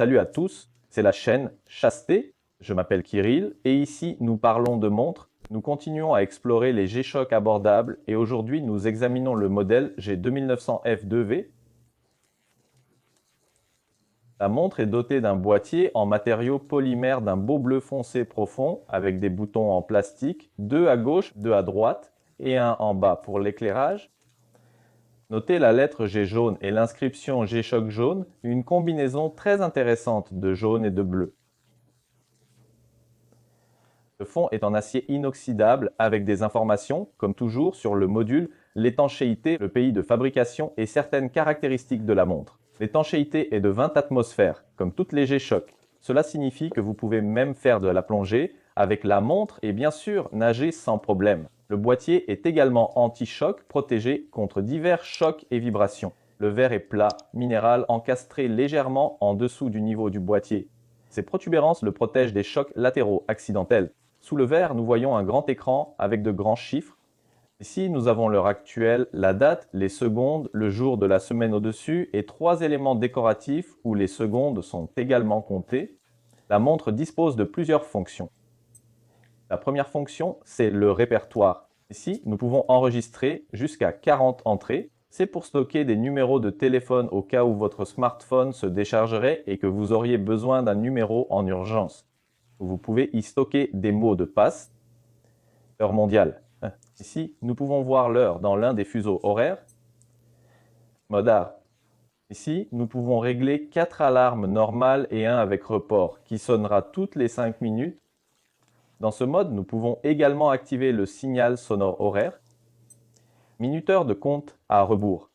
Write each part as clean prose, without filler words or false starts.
Salut à tous, c'est la chaîne Chasteté. Je m'appelle Kirill et ici nous parlons de montres. Nous continuons à explorer les G-Shock abordables et aujourd'hui nous examinons le modèle G2900F2V. La montre est dotée d'un boîtier en matériaux polymères d'un beau bleu foncé profond avec des boutons en plastique, deux à gauche, deux à droite et un en bas pour l'éclairage. Notez la lettre G jaune et l'inscription G-Shock jaune, une combinaison très intéressante de jaune et de bleu. Le fond est en acier inoxydable avec des informations, comme toujours, sur le module, l'étanchéité, le pays de fabrication et certaines caractéristiques de la montre. L'étanchéité est de 20 atmosphères, comme toutes les G-Shock. Cela signifie que vous pouvez même faire de la plongée avec la montre et bien sûr nager sans problème. Le boîtier est également anti-choc, protégé contre divers chocs et vibrations. Le verre est plat, minéral, encastré légèrement en dessous du niveau du boîtier. Ces protubérances le protègent des chocs latéraux accidentels. Sous le verre, nous voyons un grand écran avec de grands chiffres. Ici, nous avons l'heure actuelle, la date, les secondes, le jour de la semaine au-dessus et 3 éléments décoratifs où les secondes sont également comptées. La montre dispose de plusieurs fonctions. La première fonction, c'est le répertoire. Ici, nous pouvons enregistrer jusqu'à 40 entrées. C'est pour stocker des numéros de téléphone au cas où votre smartphone se déchargerait et que vous auriez besoin d'un numéro en urgence. Vous pouvez y stocker des mots de passe. Heure mondiale. Ici, nous pouvons voir l'heure dans l'un des fuseaux horaires. Mode art. Ici, nous pouvons régler 4 alarmes normales et 1 avec report, qui sonnera toutes les 5 minutes. Dans ce mode, nous pouvons également activer le signal sonore horaire. Minuteur de compte à rebours.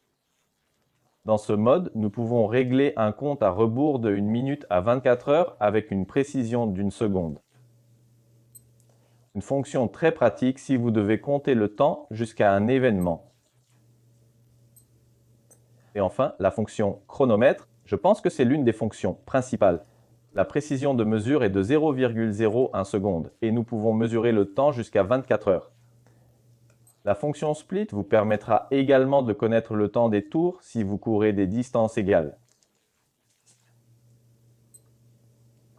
Dans ce mode, nous pouvons régler un compte à rebours de 1 minute à 24 heures avec une précision d'1 seconde. Une fonction très pratique si vous devez compter le temps jusqu'à un événement. Et enfin, la fonction chronomètre, je pense que c'est l'une des fonctions principales. La précision de mesure est de 0,01 seconde et nous pouvons mesurer le temps jusqu'à 24 heures. La fonction split vous permettra également de connaître le temps des tours si vous courez des distances égales.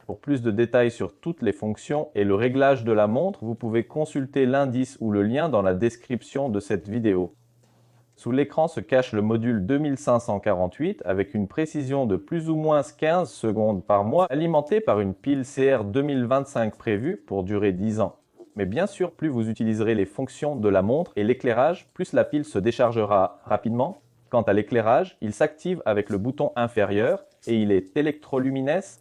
Pour plus de détails sur toutes les fonctions et le réglage de la montre, vous pouvez consulter l'indice ou le lien dans la description de cette vidéo. Sous l'écran se cache le module 2548 avec une précision de plus ou moins 15 secondes par mois alimenté par une pile CR 2025 prévue pour durer 10 ans. Mais bien sûr, plus vous utiliserez les fonctions de la montre et l'éclairage, plus la pile se déchargera rapidement. Quant à l'éclairage, il s'active avec le bouton inférieur et il est électroluminescent.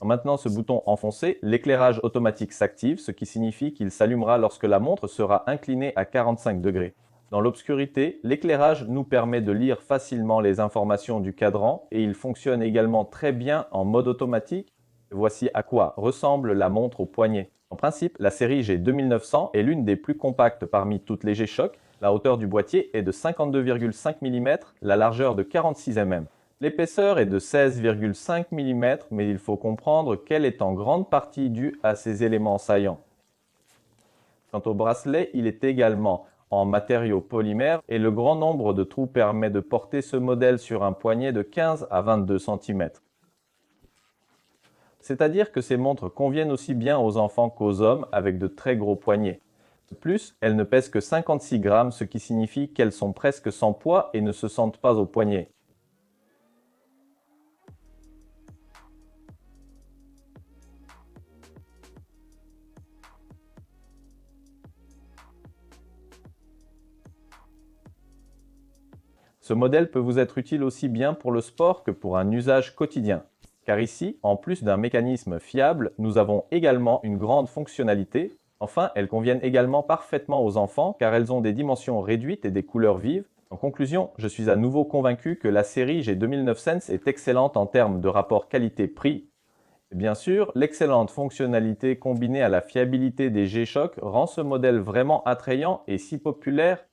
En maintenant ce bouton enfoncé, l'éclairage automatique s'active, ce qui signifie qu'il s'allumera lorsque la montre sera inclinée à 45 degrés. Dans l'obscurité, l'éclairage nous permet de lire facilement les informations du cadran et il fonctionne également très bien en mode automatique. Voici à quoi ressemble la montre au poignet. En principe, la série G2900 est l'une des plus compactes parmi toutes les G-Shock. La hauteur du boîtier est de 52,5 mm, la largeur de 46 mm. L'épaisseur est de 16,5 mm, mais il faut comprendre qu'elle est en grande partie due à ces éléments saillants. Quant au bracelet, il est également en matériaux polymères et le grand nombre de trous permet de porter ce modèle sur un poignet de 15 à 22 cm. C'est-à-dire que ces montres conviennent aussi bien aux enfants qu'aux hommes avec de très gros poignets. De plus, elles ne pèsent que 56 grammes, ce qui signifie qu'elles sont presque sans poids et ne se sentent pas au poignet. Ce modèle peut vous être utile aussi bien pour le sport que pour un usage quotidien. Car ici, en plus d'un mécanisme fiable, nous avons également une grande fonctionnalité. Enfin, elles conviennent également parfaitement aux enfants car elles ont des dimensions réduites et des couleurs vives. En conclusion, je suis à nouveau convaincu que la série G2900 est excellente en termes de rapport qualité-prix. Bien sûr, l'excellente fonctionnalité combinée à la fiabilité des G-Shock rend ce modèle vraiment attrayant et si populaire.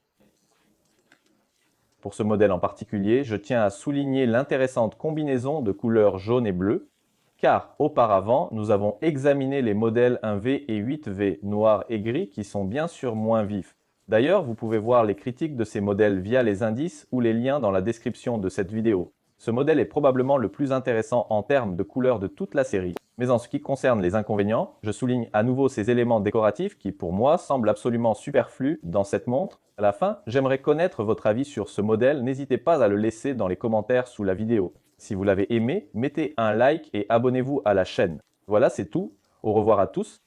Pour ce modèle en particulier, je tiens à souligner l'intéressante combinaison de couleurs jaune et bleu, car auparavant, nous avons examiné les modèles 1V et 8V noir et gris qui sont bien sûr moins vifs. D'ailleurs, vous pouvez voir les critiques de ces modèles via les indices ou les liens dans la description de cette vidéo. Ce modèle est probablement le plus intéressant en termes de couleur de toute la série. Mais en ce qui concerne les inconvénients, je souligne à nouveau ces éléments décoratifs qui pour moi semblent absolument superflus dans cette montre. À la fin, j'aimerais connaître votre avis sur ce modèle, n'hésitez pas à le laisser dans les commentaires sous la vidéo. Si vous l'avez aimé, mettez un like et abonnez-vous à la chaîne. Voilà, c'est tout. Au revoir à tous